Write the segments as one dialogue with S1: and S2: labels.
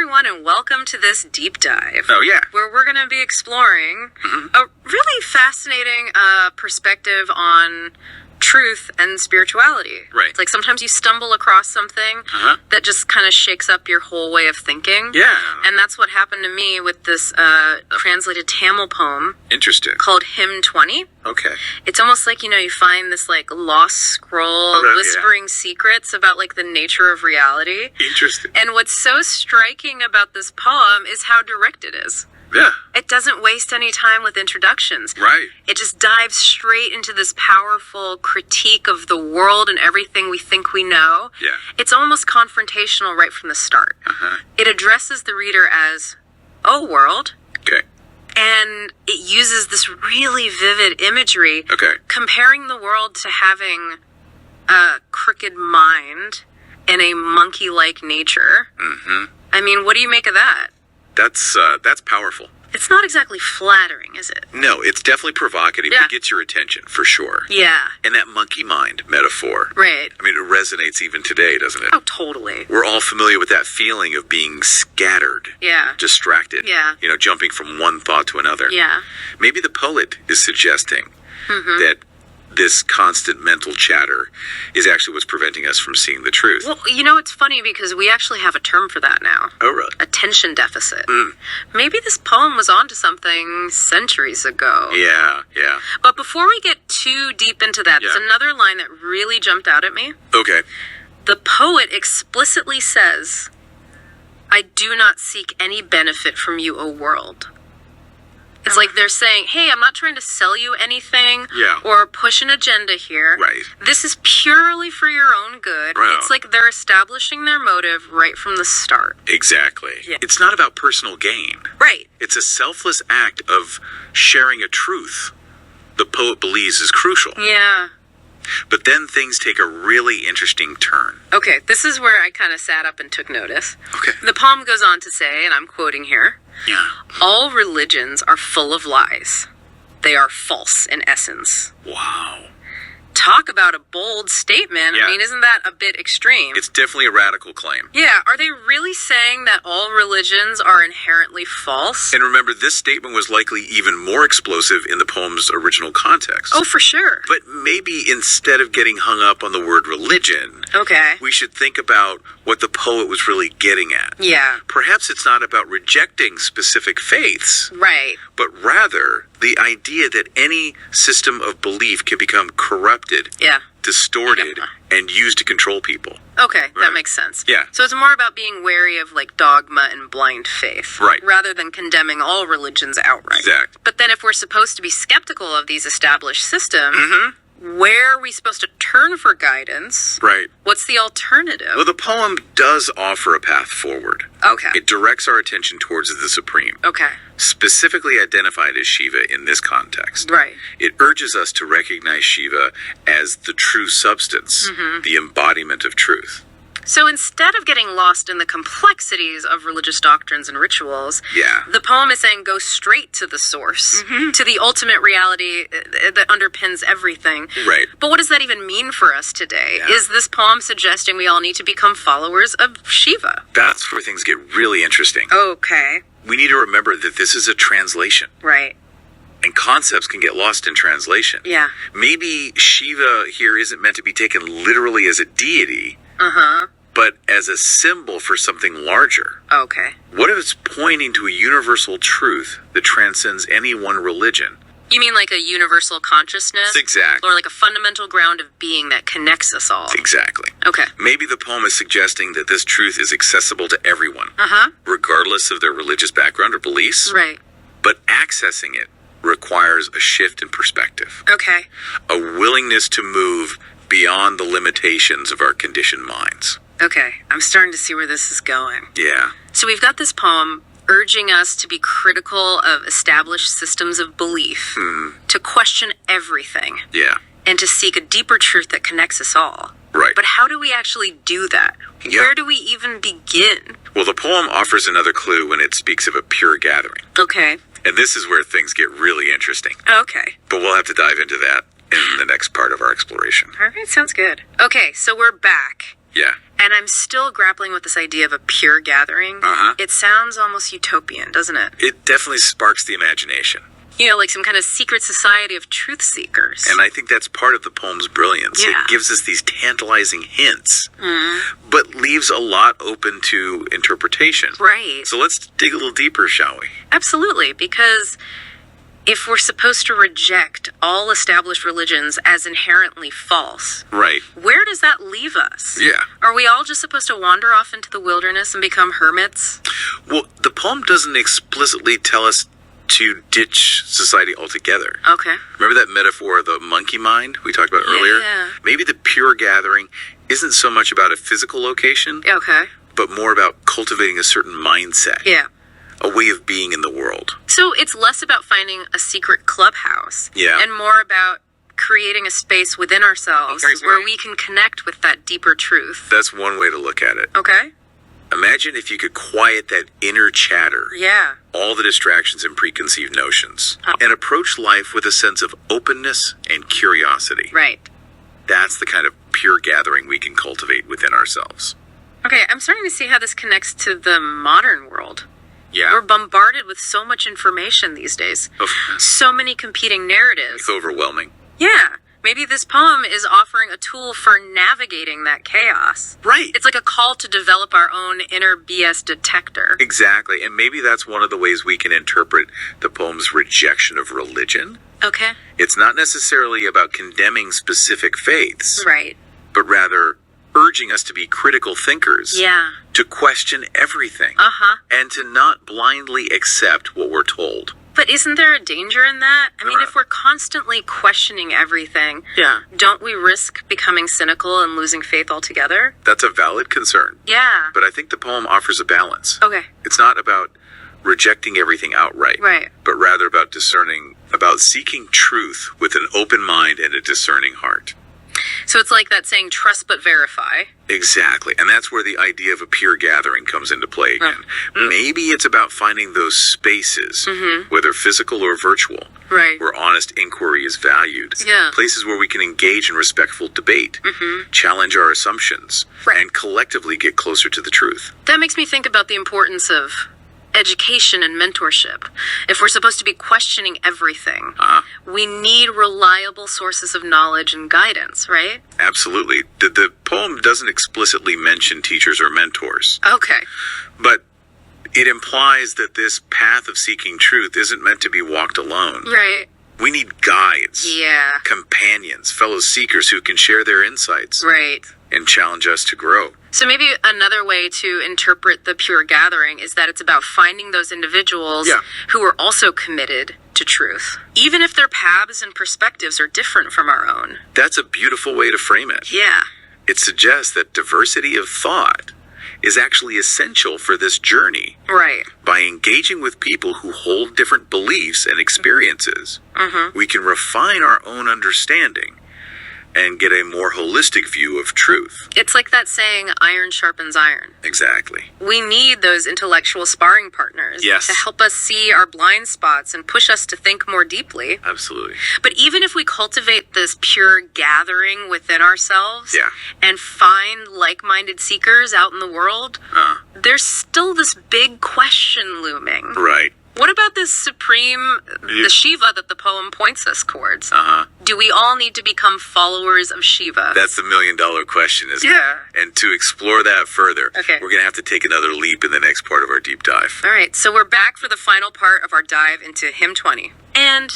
S1: everyone, and welcome to this deep dive.
S2: Oh, yeah.
S1: Where we're going to be exploring a really fascinating perspective on truth and spirituality.
S2: Right.
S1: It's like sometimes you stumble across something that just kind of shakes up your whole way of thinking.
S2: Yeah.
S1: And that's what happened to me with this translated Tamil poem.
S2: Interesting.
S1: Called Hymn 20.
S2: Okay.
S1: It's almost like, you find this lost scroll whispering secrets about the nature of reality.
S2: Interesting.
S1: And what's so striking about this poem is how direct it is.
S2: Yeah.
S1: It doesn't waste any time with introductions.
S2: Right.
S1: It just dives straight into this powerful critique of the world and everything we think we know.
S2: Yeah.
S1: It's almost confrontational right from the start. It addresses the reader as, "Oh, world."
S2: Okay.
S1: And it uses this really vivid imagery.
S2: Okay.
S1: Comparing the world to having a crooked mind and a monkey-like nature. I mean, what do you make of that?
S2: That's powerful.
S1: It's not exactly flattering, is it?
S2: No, it's definitely provocative.
S1: Yeah.
S2: It gets your attention, for sure.
S1: Yeah.
S2: And that monkey mind metaphor.
S1: Right.
S2: I mean, it resonates even today, doesn't it?
S1: Oh, totally.
S2: We're all familiar with that feeling of being scattered.
S1: Yeah.
S2: Distracted.
S1: Yeah.
S2: Jumping from one thought to another.
S1: Yeah.
S2: Maybe the poet is suggesting that this constant mental chatter is actually what's preventing us from seeing the truth.
S1: Well, it's funny because we actually have a term for that now.
S2: Oh, really?
S1: Attention deficit. Maybe this poem was onto something centuries ago.
S2: Yeah, yeah.
S1: But before we get too deep into that, there's another line that really jumped out at me.
S2: Okay.
S1: The poet explicitly says, "I do not seek any benefit from you, O world." It's like they're saying, hey, I'm not trying to sell you anything or push an agenda here.
S2: Right.
S1: This is purely for your own good.
S2: Right.
S1: It's like they're establishing their motive right from the start.
S2: Exactly.
S1: Yeah.
S2: It's not about personal gain.
S1: Right.
S2: It's a selfless act of sharing a truth the poet believes is crucial.
S1: Yeah.
S2: But then things take a really interesting turn.
S1: Okay, this is where I kind of sat up and took notice.
S2: Okay.
S1: The poem goes on to say, and I'm quoting here,
S2: Yeah.
S1: "All religions are full of lies. They are false in essence."
S2: Wow.
S1: Talk about a bold statement.
S2: Yeah.
S1: I mean, isn't that a bit extreme?
S2: It's definitely a radical claim.
S1: Yeah, are they really saying that all religions are inherently false?
S2: And remember, this statement was likely even more explosive in the poem's original context.
S1: Oh, for sure.
S2: But maybe instead of getting hung up on the word religion,
S1: Okay.
S2: we should think about what the poet was really getting at.
S1: Yeah.
S2: Perhaps it's not about rejecting specific faiths,
S1: Right.
S2: but rather the idea that any system of belief can become corrupted,
S1: Yeah.
S2: distorted,
S1: Yeah.
S2: and used to control people.
S1: Okay,
S2: Right.
S1: that makes sense.
S2: Yeah.
S1: So it's more about being wary of dogma and blind faith.
S2: Right.
S1: Rather than condemning all religions outright.
S2: Exact.
S1: But then if we're supposed to be skeptical of these established systems, where are we supposed to turn for guidance?
S2: Right.
S1: What's the alternative?
S2: Well, the poem does offer a path forward.
S1: Okay.
S2: It directs our attention towards the Supreme,
S1: Okay.
S2: specifically identified as Shiva in this context.
S1: Right.
S2: It urges us to recognize Shiva as the true substance, the embodiment of truth.
S1: So instead of getting lost in the complexities of religious doctrines and rituals,
S2: Yeah.
S1: the poem is saying go straight to the source, to the ultimate reality that underpins everything.
S2: Right.
S1: But what does that even mean for us today?
S2: Yeah.
S1: Is this poem suggesting we all need to become followers of Shiva?
S2: That's where things get really interesting.
S1: Okay,
S2: We need to remember that this is a translation,
S1: right.
S2: and concepts can get lost in translation.
S1: Yeah.
S2: Maybe Shiva here isn't meant to be taken literally as a deity, but as a symbol for something larger.
S1: Okay.
S2: What if it's pointing to a universal truth that transcends any one religion?
S1: You mean like a universal consciousness?
S2: Exactly.
S1: Or like a fundamental ground of being that connects us all?
S2: Exactly.
S1: Okay.
S2: Maybe the poem is suggesting that this truth is accessible to everyone, regardless of their religious background or beliefs.
S1: Right.
S2: But accessing it requires a shift in perspective,
S1: Okay.
S2: a willingness to move beyond the limitations of our conditioned minds.
S1: Okay. I'm starting to see where this is going.
S2: Yeah.
S1: So we've got this poem urging us to be critical of established systems of belief, to question everything,
S2: Yeah.
S1: and to seek a deeper truth that connects us all.
S2: Right.
S1: But how do we actually do that?
S2: Yeah.
S1: Where do we even begin?
S2: Well, the poem offers another clue when it speaks of a pure gathering.
S1: Okay.
S2: And this is where things get really interesting.
S1: Okay.
S2: But we'll have to dive into that in the next part of our exploration.
S1: All right, sounds good. Okay, so we're back.
S2: Yeah.
S1: And and I'm still grappling with this idea of a pure gathering. It sounds almost utopian, doesn't it?
S2: It definitely sparks the imagination.
S1: You know, like some kind of secret society of truth seekers.
S2: And I think that's part of the poem's brilliance.
S1: Yeah.
S2: It gives us these tantalizing hints, but leaves a lot open to interpretation.
S1: Right.
S2: So let's dig a little deeper, shall we?
S1: Absolutely, because if we're supposed to reject all established religions as inherently false,
S2: Right.
S1: where does that leave us?
S2: Yeah.
S1: Are we all just supposed to wander off into the wilderness and become hermits?
S2: Well, the poem doesn't explicitly tell us to ditch society altogether.
S1: Okay.
S2: Remember that metaphor of the monkey mind we talked about earlier?
S1: Yeah.
S2: Maybe the pure gathering isn't so much about a physical location,
S1: Okay.
S2: but more about cultivating a certain mindset,
S1: Yeah.
S2: a way of being in the world.
S1: So it's less about finding a secret clubhouse and more about creating a space within ourselves where we can connect with that deeper truth.
S2: That's one way to look at it.
S1: Okay.
S2: Imagine if you could quiet that inner chatter,
S1: Yeah.
S2: all the distractions and preconceived notions, and approach life with a sense of openness and curiosity.
S1: Right.
S2: That's the kind of pure gathering we can cultivate within ourselves.
S1: Okay, I'm starting to see how this connects to the modern world.
S2: Yeah.
S1: We're bombarded with so much information these days. So many competing narratives.
S2: It's overwhelming.
S1: Yeah. Maybe this poem is offering a tool for navigating that chaos.
S2: Right.
S1: It's like a call to develop our own inner BS detector.
S2: Exactly. And maybe that's one of the ways we can interpret the poem's rejection of religion.
S1: Okay.
S2: It's not necessarily about condemning specific faiths,
S1: Right.
S2: but rather urging us to be critical thinkers,
S1: Yeah.
S2: to question everything, and to not blindly accept what we're told.
S1: But isn't there a danger in that? I mean, if we're constantly questioning everything, don't we risk becoming cynical and losing faith altogether?
S2: That's a valid concern.
S1: Yeah.
S2: But I think the poem offers a balance.
S1: Okay.
S2: It's not about rejecting everything outright,
S1: Right.
S2: but rather about discerning, about seeking truth with an open mind and a discerning heart.
S1: So it's like that saying, trust but verify.
S2: Exactly. And that's where the idea of a peer gathering comes into play again. Maybe it's about finding those spaces, whether physical or virtual,
S1: Right.
S2: where honest inquiry is valued.
S1: Yeah.
S2: Places where we can engage in respectful debate, challenge our assumptions, and collectively get closer to the truth.
S1: That makes me think about the importance of education and mentorship. If we're supposed to be questioning everything, we need reliable sources of knowledge and guidance, right?
S2: Absolutely. The poem doesn't explicitly mention teachers or mentors,
S1: Okay.
S2: but it implies that this path of seeking truth isn't meant to be walked alone.
S1: Right.
S2: We need guides,
S1: Yeah.
S2: companions, fellow seekers who can share their insights
S1: Right.
S2: and challenge us to grow.
S1: So maybe another way to interpret the pure gathering is that it's about finding those individuals who are also committed to truth, even if their paths and perspectives are different from our own.
S2: That's a beautiful way to frame it.
S1: Yeah.
S2: It suggests that diversity of thought is actually essential for this journey.
S1: Right.
S2: By engaging with people who hold different beliefs and experiences, we can refine our own understanding and get a more holistic view of truth.
S1: It's like that saying, iron sharpens iron.
S2: Exactly.
S1: We need those intellectual sparring partners to help us see our blind spots and push us to think more deeply.
S2: Absolutely.
S1: But even if we cultivate this pure gathering within ourselves and find like-minded seekers out in the world, there's still this big question looming.
S2: Right.
S1: What about this supreme, the Shiva that the poem points us towards? Do we all need to become followers of Shiva?
S2: That's the million-dollar question, isn't it?
S1: Yeah.
S2: And to explore that further,
S1: Okay.
S2: we're going to have to take another leap in the next part of our deep dive.
S1: All right, so we're back for the final part of our dive into Hymn 20. And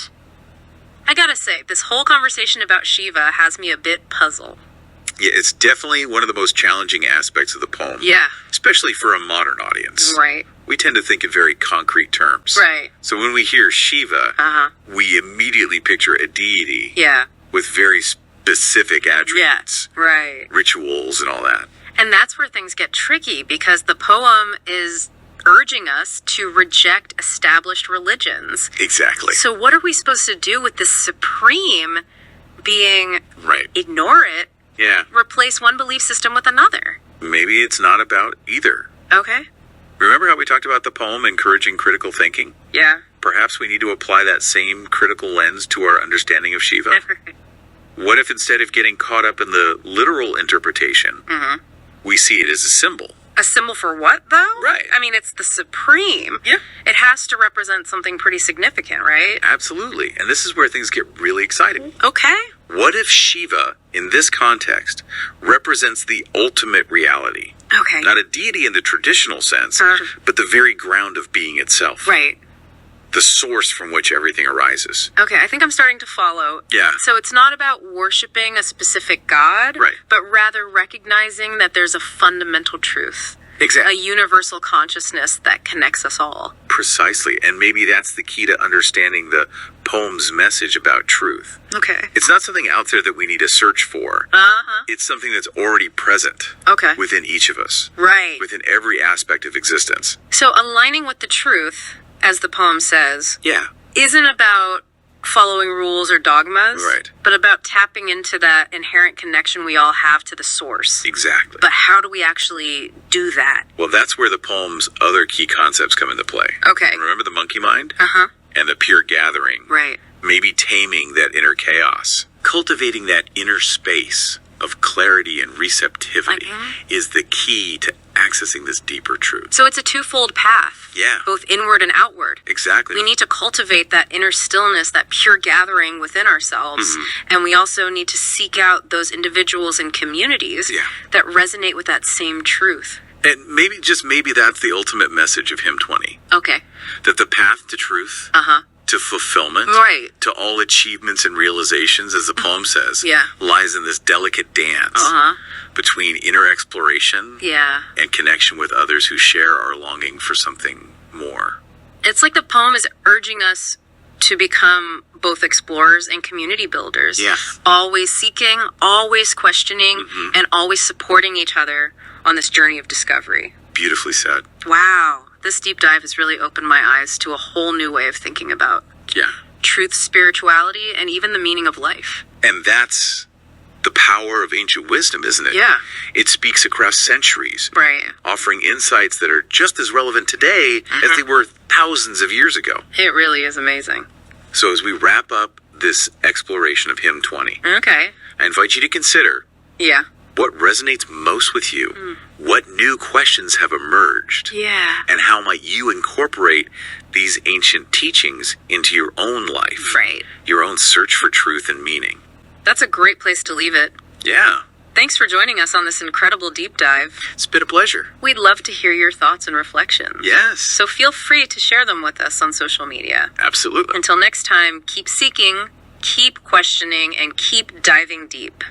S1: I gotta say, this whole conversation about Shiva has me a bit puzzled.
S2: Yeah, it's definitely one of the most challenging aspects of the poem.
S1: Yeah.
S2: Especially for a modern audience.
S1: Right.
S2: We tend to think in very concrete terms.
S1: Right.
S2: So when we hear Shiva, we immediately picture a deity with very specific attributes,
S1: Right.
S2: rituals, and all that.
S1: And that's where things get tricky, because the poem is urging us to reject established religions.
S2: Exactly.
S1: So what are we supposed to do with this supreme being?
S2: Right.
S1: Ignore it?
S2: Yeah.
S1: Replace one belief system with another?
S2: Maybe it's not about either.
S1: Okay.
S2: Remember how we talked about the poem encouraging critical thinking?
S1: Yeah.
S2: Perhaps we need to apply that same critical lens to our understanding of Shiva. What if instead of getting caught up in the literal interpretation, we see it as a symbol.
S1: A symbol for what, though?
S2: Right.
S1: I mean, it's the supreme.
S2: Yeah.
S1: It has to represent something pretty significant, right?
S2: Absolutely. And this is where things get really exciting.
S1: Okay.
S2: What if Shiva, in this context, represents the ultimate reality?
S1: Okay.
S2: Not a deity in the traditional sense, but the very ground of being itself.
S1: Right.
S2: The source from which everything arises.
S1: Okay, I think I'm starting to follow.
S2: Yeah.
S1: So it's not about worshiping a specific god,
S2: Right.
S1: but rather recognizing that there's a fundamental truth.
S2: Exactly.
S1: A universal consciousness that connects us all.
S2: Precisely. And maybe that's the key to understanding the poem's message about truth.
S1: Okay.
S2: It's not something out there that we need to search for.
S1: Uh-huh.
S2: It's something that's already present
S1: Okay.
S2: within each of us,
S1: Right.
S2: within every aspect of existence.
S1: So aligning with the truth, as the poem says,
S2: Yeah.
S1: isn't about following rules or dogmas,
S2: Right.
S1: but about tapping into that inherent connection we all have to the source.
S2: Exactly.
S1: But how do we actually do that?
S2: Well, that's where the poem's other key concepts come into play.
S1: Okay.
S2: Remember the monkey mind?
S1: Uh-huh.
S2: And the pure gathering.
S1: Right.
S2: Maybe taming that inner chaos. Cultivating that inner space of clarity and receptivity is the key to accessing this deeper truth.
S1: So it's a twofold path.
S2: Yeah.
S1: Both inward and outward.
S2: Exactly.
S1: We need to cultivate that inner stillness, that pure gathering within ourselves. And we also need to seek out those individuals and communities
S2: Yeah.
S1: that resonate with that same truth.
S2: And maybe, just maybe, that's the ultimate message of Hymn 20.
S1: Okay.
S2: That the path to truth,
S1: Uh-huh.
S2: to fulfillment,
S1: Right.
S2: to all achievements and realizations, as the poem says,
S1: Yeah.
S2: lies in this delicate dance
S1: Uh-huh.
S2: between inner exploration
S1: Yeah.
S2: and connection with others who share our longing for something more.
S1: It's like the poem is urging us to become both explorers and community builders.
S2: Yeah.
S1: Always seeking, always questioning, and always supporting each other on this journey of discovery.
S2: Beautifully said.
S1: Wow. This deep dive has really opened my eyes to a whole new way of thinking about
S2: Yeah.
S1: truth, spirituality, and even the meaning of life.
S2: And that's the power of ancient wisdom, isn't it?
S1: Yeah.
S2: It speaks across centuries,
S1: Right.
S2: offering insights that are just as relevant today as they were thousands of years ago.
S1: It really is amazing.
S2: So as we wrap up this exploration of Hymn 20,
S1: Okay.
S2: I invite you to consider
S1: Yeah.
S2: what resonates most with you, what new questions have emerged,
S1: Yeah.
S2: and how might you incorporate these ancient teachings into your own life,
S1: Right.
S2: your own search for truth and meaning.
S1: That's a great place to leave it.
S2: Yeah,
S1: Thanks for joining us on this incredible deep dive.
S2: it's been a pleasure.
S1: We'd love to hear your thoughts and reflections.
S2: Yes,
S1: So feel free to share them with us on social media.
S2: absolutely.
S1: Until next time, keep seeking, keep questioning, and keep diving deep.